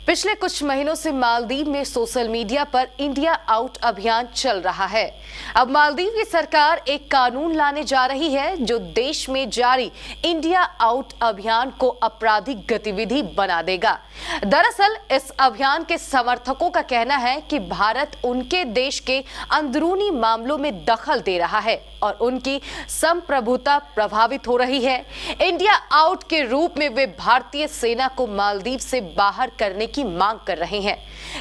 पिछले कुछ महीनों से मालदीव में सोशल मीडिया पर इंडिया आउट अभियान चल रहा है। अब मालदीव की सरकार एक कानून लाने जा रही है जो देश में जारी इंडिया आउट अभियान को आपराधिक गतिविधि बना देगा। दरअसल इस अभियान के समर्थकों का कहना है कि भारत उनके देश के अंदरूनी मामलों में दखल दे रहा है और उनकी संप्रभुता प्रभावित हो रही है। इंडिया आउट के रूप में वे भारतीय सेना को मालदीव से बाहर करने की मांग कर रहे हैं।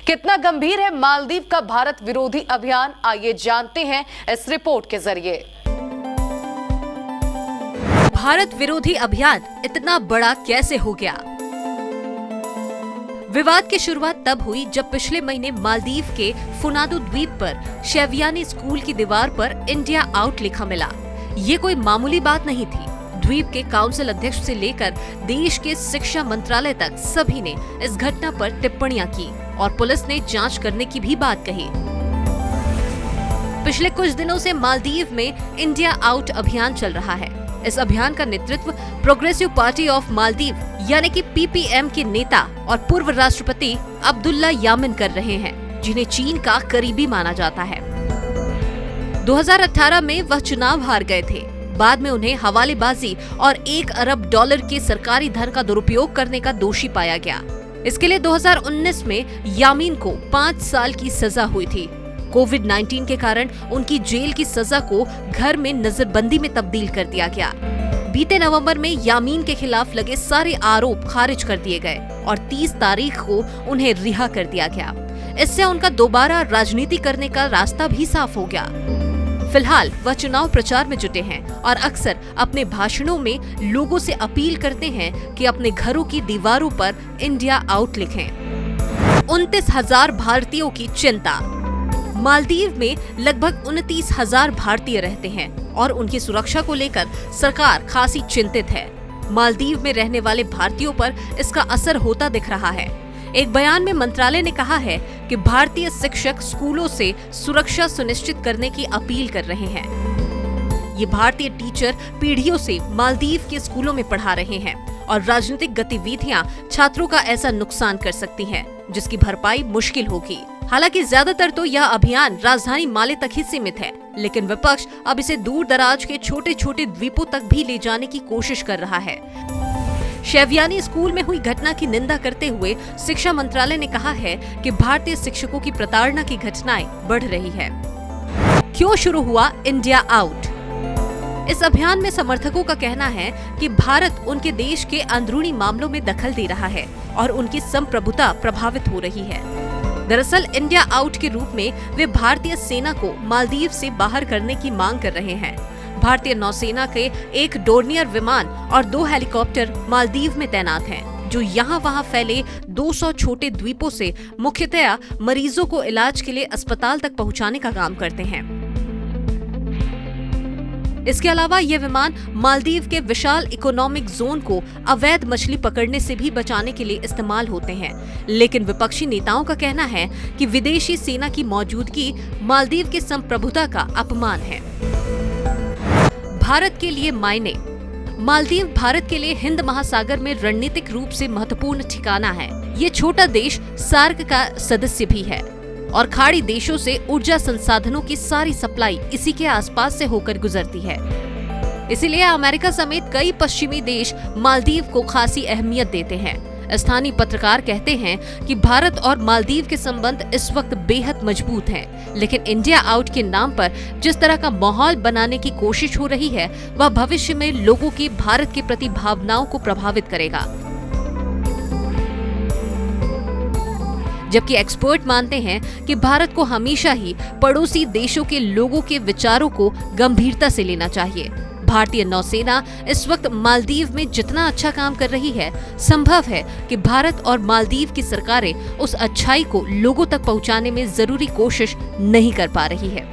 कितना गंभीर है मालदीव का भारत विरोधी अभियान, आइए जानते हैं इस रिपोर्ट के जरिए। भारत विरोधी अभियान इतना बड़ा कैसे हो गया? विवाद की शुरुआत तब हुई जब पिछले महीने मालदीव के फुनादू द्वीप पर शेवियानी स्कूल की दीवार पर इंडिया आउट लिखा मिला। ये कोई मामूली बात नहीं थी। द्वीप के काउंसिल अध्यक्ष से लेकर देश के शिक्षा मंत्रालय तक सभी ने इस घटना पर टिप्पणियां की और पुलिस ने जांच करने की भी बात कही। पिछले कुछ दिनों से मालदीव में इंडिया आउट अभियान चल रहा है। इस अभियान का नेतृत्व प्रोग्रेसिव पार्टी ऑफ मालदीव यानी कि पीपीएम के नेता और पूर्व राष्ट्रपति अब्दुल्ला यामिन कर रहे हैं, जिन्हें चीन का करीबी माना जाता है। 2018 में वह चुनाव हार गए थे। बाद में उन्हें हवालेबाजी और $1 अरब के सरकारी धन का दुरुपयोग करने का दोषी पाया गया। इसके लिए 2019 में यामीन को 5 साल की सजा हुई थी। कोविड-19 के कारण उनकी जेल की सजा को घर में नजरबंदी में तब्दील कर दिया गया। बीते नवंबर में यामीन के खिलाफ लगे सारे आरोप खारिज कर दिए गए और 30 तारीख को उन्हें रिहा कर दिया गया। इससे उनका दोबारा राजनीति करने का रास्ता भी साफ हो गया। फिलहाल वह चुनाव प्रचार में जुटे हैं और अक्सर अपने भाषणों में लोगों से अपील करते हैं कि अपने घरों की दीवारों पर इंडिया आउट लिखें। 29,000 भारतीयों की चिंता। मालदीव में लगभग 29,000 भारतीय रहते हैं और उनकी सुरक्षा को लेकर सरकार खासी चिंतित है। मालदीव में रहने वाले भारतीयों पर इसका असर होता दिख रहा है। एक बयान में मंत्रालय ने कहा है कि भारतीय शिक्षक स्कूलों से सुरक्षा सुनिश्चित करने की अपील कर रहे हैं। ये भारतीय टीचर पीढ़ियों से मालदीव के स्कूलों में पढ़ा रहे हैं और राजनीतिक गतिविधियां छात्रों का ऐसा नुकसान कर सकती हैं, जिसकी भरपाई मुश्किल होगी। हालांकि ज्यादातर तो यह अभियान राजधानी माले तक ही सीमित है, लेकिन विपक्ष अब इसे दूर दराज के छोटे छोटे द्वीपों तक भी ले जाने की कोशिश कर रहा है। शेवियानी स्कूल में हुई घटना की निंदा करते हुए शिक्षा मंत्रालय ने कहा है कि भारतीय शिक्षकों की प्रताड़ना की घटनाएं बढ़ रही है। क्यों शुरू हुआ इंडिया आउट? इस अभियान में समर्थकों का कहना है कि भारत उनके देश के अंदरूनी मामलों में दखल दे रहा है और उनकी संप्रभुता प्रभावित हो रही है। दरअसल इंडिया आउट के रूप में वे भारतीय सेना को मालदीव से बाहर करने की मांग कर रहे हैं। भारतीय नौसेना के एक डोर्नियर विमान और 2 हेलीकॉप्टर मालदीव में तैनात हैं, जो यहाँ वहाँ फैले 200 छोटे द्वीपों से मुख्यतया मरीजों को इलाज के लिए अस्पताल तक पहुँचाने का काम करते हैं। इसके अलावा ये विमान मालदीव के विशाल इकोनॉमिक जोन को अवैध मछली पकड़ने से भी बचाने के लिए इस्तेमाल होते हैं। लेकिन विपक्षी नेताओं का कहना है कि विदेशी सेना की मौजूदगी मालदीव की संप्रभुता का अपमान है। भारत के लिए मायने। मालदीव भारत के लिए हिंद महासागर में रणनीतिक रूप से महत्वपूर्ण ठिकाना है। ये छोटा देश सार्क का सदस्य भी है और खाड़ी देशों से ऊर्जा संसाधनों की सारी सप्लाई इसी के आसपास से होकर गुजरती है। इसीलिए अमेरिका समेत कई पश्चिमी देश मालदीव को खासी अहमियत देते हैं। स्थानीय पत्रकार कहते हैं कि भारत और मालदीव के संबंध इस वक्त बेहद मजबूत हैं, लेकिन इंडिया आउट के नाम पर जिस तरह का माहौल बनाने की कोशिश हो रही है, वह भविष्य में लोगों की भारत के प्रति भावनाओं को प्रभावित करेगा। जबकि एक्सपर्ट मानते हैं कि भारत को हमेशा ही पड़ोसी देशों के लोगों के विचारों को गंभीरता से लेना चाहिए। भारतीय नौसेना इस वक्त मालदीव में जितना अच्छा काम कर रही है, संभव है कि भारत और मालदीव की सरकारें उस अच्छाई को लोगों तक पहुंचाने में जरूरी कोशिश नहीं कर पा रही है।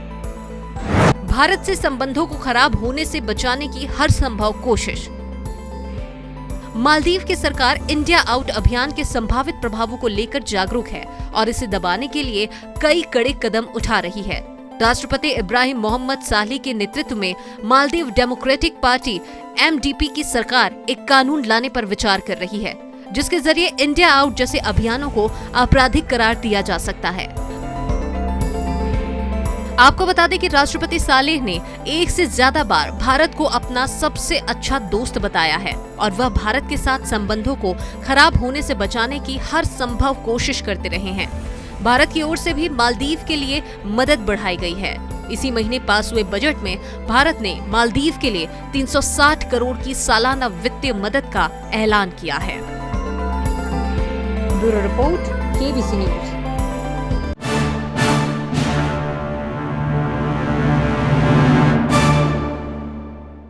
भारत से संबंधों को खराब होने से बचाने की हर संभव कोशिश। मालदीव की सरकार इंडिया आउट अभियान के संभावित प्रभावों को लेकर जागरूक है और इसे दबाने के लिए कई कड़े कदम उठा रही है। राष्ट्रपति इब्राहिम मोहम्मद सालेह के नेतृत्व में मालदीव डेमोक्रेटिक पार्टी MDP की सरकार एक कानून लाने पर विचार कर रही है। जिसके जरिए इंडिया आउट जैसे अभियानों को आपराधिक करार दिया जा सकता है। आपको बता दें कि राष्ट्रपति सालेह ने एक से ज्यादा बार भारत को अपना सबसे अच्छा दोस्त बताया है और वह भारत के साथ संबंधों को खराब होने से बचाने की हर संभव कोशिश करते रहे हैं। भारत की ओर से भी मालदीव के लिए मदद बढ़ाई गई है। इसी महीने पास हुए बजट में भारत ने मालदीव के लिए 360 करोड़ की सालाना वित्तीय मदद का ऐलान किया है। Bureau report, KBC news.